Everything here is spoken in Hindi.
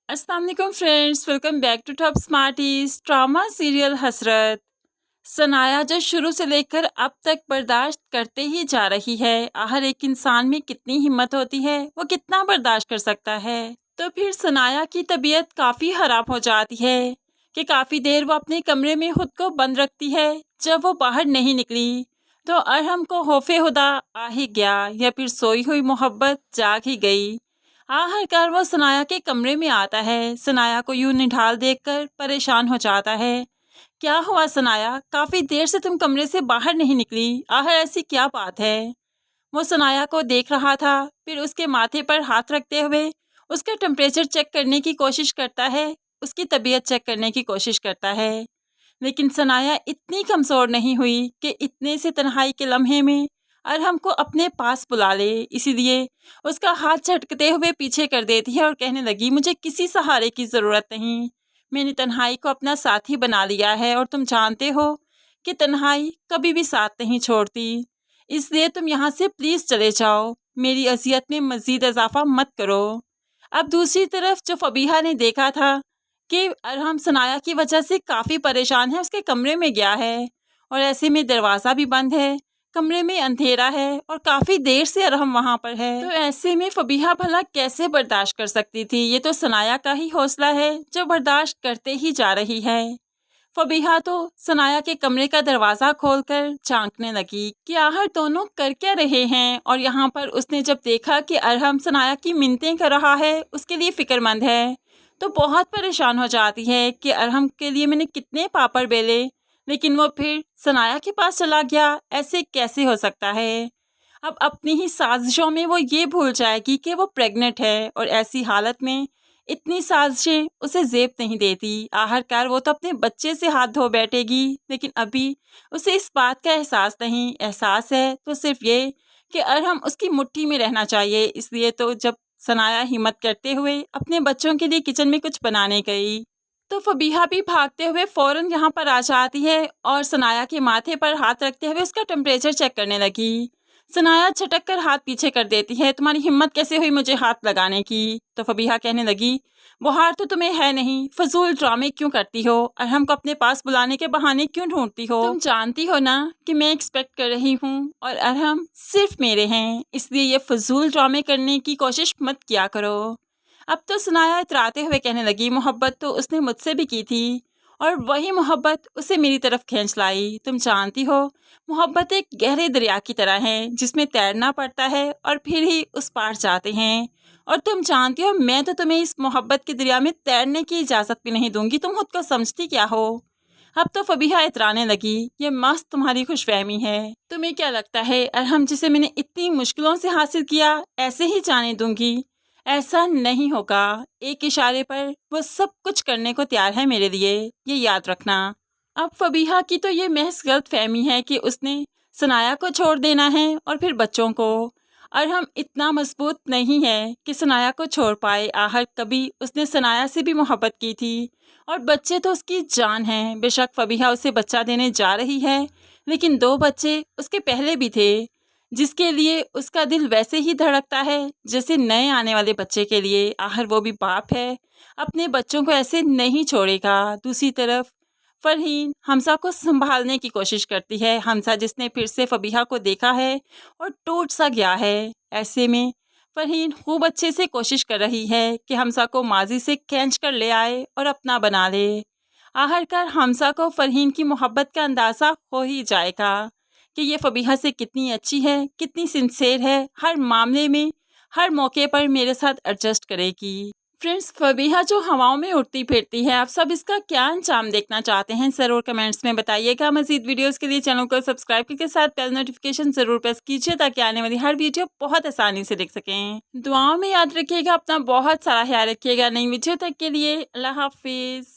अस्सलाम वालेकुम friends, welcome back to top smarties. Drama serial Hasrat. Sanaya जो शुरू से लेकर अब तक बर्दाश्त करते ही जा रही है। आखिर एक इंसान में कितनी हिम्मत होती है, वो कितना बर्दाश्त कर सकता है। तो फिर सनाया की तबीयत काफ़ी ख़राब हो जाती है कि काफ़ी देर वो अपने कमरे में खुद को बंद रखती है। जब वो बाहर नहीं निकली तो अरहम को खौफे खुदा आ ही गया, या फिर सोई हुई मोहब्बत जाग ही गई। आखिरकार वो सनाया के कमरे में आता है। सनाया को यूं निढाल देखकर परेशान हो जाता है। क्या हुआ सनाया, काफी देर से तुम कमरे से बाहर नहीं निकली, आखिर ऐसी क्या बात है। वो सनाया को देख रहा था, फिर उसके माथे पर हाथ रखते हुए उसका टेम्परेचर चेक करने की कोशिश करता है, उसकी तबीयत चेक करने की कोशिश करता है। लेकिन सनाया इतनी कमज़ोर नहीं हुई कि इतने से तन्हाई के लम्हे में अरहम को अपने पास बुला ले। इसीलिए उसका हाथ झटकते हुए पीछे कर देती है और कहने लगी, मुझे किसी सहारे की ज़रूरत नहीं, मैंने तन्हाई को अपना साथी बना लिया है और तुम जानते हो कि तन्हाई कभी भी साथ नहीं छोड़ती। इसलिए तुम यहाँ से प्लीज़ चले जाओ, मेरी अजियत में मज़ीद इजाफा मत करो। अब दूसरी तरफ जो फबीहा ने देखा था कि अरहम सनाया की वजह से काफ़ी परेशान है, उसके कमरे में गया है और ऐसे में दरवाज़ा भी बंद है, कमरे में अंधेरा है और काफ़ी देर से अरहम वहाँ पर है। तो ऐसे में फबीहा भला कैसे बर्दाश्त कर सकती थी। ये तो सनाया का ही हौसला है जो बर्दाश्त करते ही जा रही है। फबीहा तो सनाया के कमरे का दरवाज़ा खोलकर झांकने लगी कि आखिर दोनों कर क्या रहे हैं। और यहाँ पर उसने जब देखा कि अरहम सनाया की मिन्नतें कर रहा है, उसके लिए फ़िक्रमंद है, तो बहुत परेशान हो जाती है कि अरहम के लिए मैंने कितने पापड़ बेले, लेकिन वो फिर सनाया के पास चला गया, ऐसे कैसे हो सकता है। अब अपनी ही साजिशों में वो ये भूल जाएगी कि वो प्रेग्नेंट है और ऐसी हालत में इतनी साजिशें उसे ज़ेब नहीं देती। आखिरकार वो तो अपने बच्चे से हाथ धो बैठेगी, लेकिन अभी उसे इस बात का एहसास नहीं। एहसास है तो सिर्फ ये कि अरहम उसकी मुट्ठी में रहना चाहिए। इसलिए तो जब सनाया हिम्मत करते हुए अपने बच्चों के लिए किचन में कुछ बनाने गई, तो फबीहा भी भागते हुए फ़ौरन यहाँ पर आ जाती है और सनाया के माथे पर हाथ रखते हुए उसका टेम्परेचर चेक करने लगी। सनाया झटक कर हाथ पीछे कर देती है, तुम्हारी हिम्मत कैसे हुई मुझे हाथ लगाने की। तो फबीहा कहने लगी, बुखार तो तुम्हें है नहीं, फजूल ड्रामे क्यों करती हो, अरहम को अपने पास बुलाने के बहाने क्यों ढूंढती हो। तुम जानती हो ना कि मैं एक्सपेक्ट कर रही हूँ और अरहम सिर्फ मेरे हैं, इसलिए ये फजूल ड्रामे करने की कोशिश मत किया करो। अब तो सनाया इतराते हुए कहने लगी, मोहब्बत तो उसने मुझसे भी की थी और वही मोहब्बत उसे मेरी तरफ खींच लाई। तुम जानती हो मोहब्बत एक गहरे दरिया की तरह है जिसमें तैरना पड़ता है और फिर ही उस पार जाते हैं। और तुम जानती हो मैं तो तुम्हें इस मोहब्बत के दरिया में तैरने की इजाज़त भी नहीं दूंगी, तुम खुद को समझती क्या हो। अब तो फबीहा इतराने लगी, ये मस्त तुम्हारी खुशफहमी है। तुम्हें क्या लगता है अरहम जिसे मैंने इतनी मुश्किलों से हासिल किया ऐसे ही जाने दूंगी? ऐसा नहीं होगा। एक इशारे पर वो सब कुछ करने को तैयार है मेरे लिए, ये याद रखना। अब फबीहा की तो ये महज गलत फहमी है कि उसने सनाया को छोड़ देना है और फिर बच्चों को। और हम इतना मजबूत नहीं है कि सनाया को छोड़ पाए। आखिर कभी उसने सनाया से भी मोहब्बत की थी और बच्चे तो उसकी जान हैं। बेशक फबीहा उसे बच्चा देने जा रही है, लेकिन 2 बच्चे उसके पहले भी थे जिसके लिए उसका दिल वैसे ही धड़कता है जैसे नए आने वाले बच्चे के लिए। आखिर वो भी बाप है, अपने बच्चों को ऐसे नहीं छोड़ेगा। दूसरी तरफ फरहीन हमजा को संभालने की कोशिश करती है। हमजा जिसने फिर से फबीहा को देखा है और टूट सा गया है। ऐसे में फरहीन खूब अच्छे से कोशिश कर रही है कि हमजा को माजी से खींच कर ले आए और अपना बना ले। आखिरकार हमजा को फरहीन की मोहब्बत का अंदाज़ा हो ही जाएगा कि ये फबीहा से कितनी अच्छी है, कितनी सिंसेर है, हर मामले में हर मौके पर मेरे साथ एडजस्ट करेगी। फ्रेंड्स, फबीहा जो हवाओं में उड़ती फिरती है, आप सब इसका क्या अंजाम देखना चाहते हैं ज़रूर कमेंट्स में बताइएगा। मज़ीद वीडियोस के लिए चैनल को सब्सक्राइब करके साथ बेल नोटिफिकेशन ज़रूर प्रेस कीजिए ताकि आने वाली हर वीडियो बहुत आसानी से देख सकें। दुआओं में याद रखिएगा, अपना बहुत सारा ख्याल रखिएगा। नई वीडियो तक के लिए अल्लाह हाफिज़।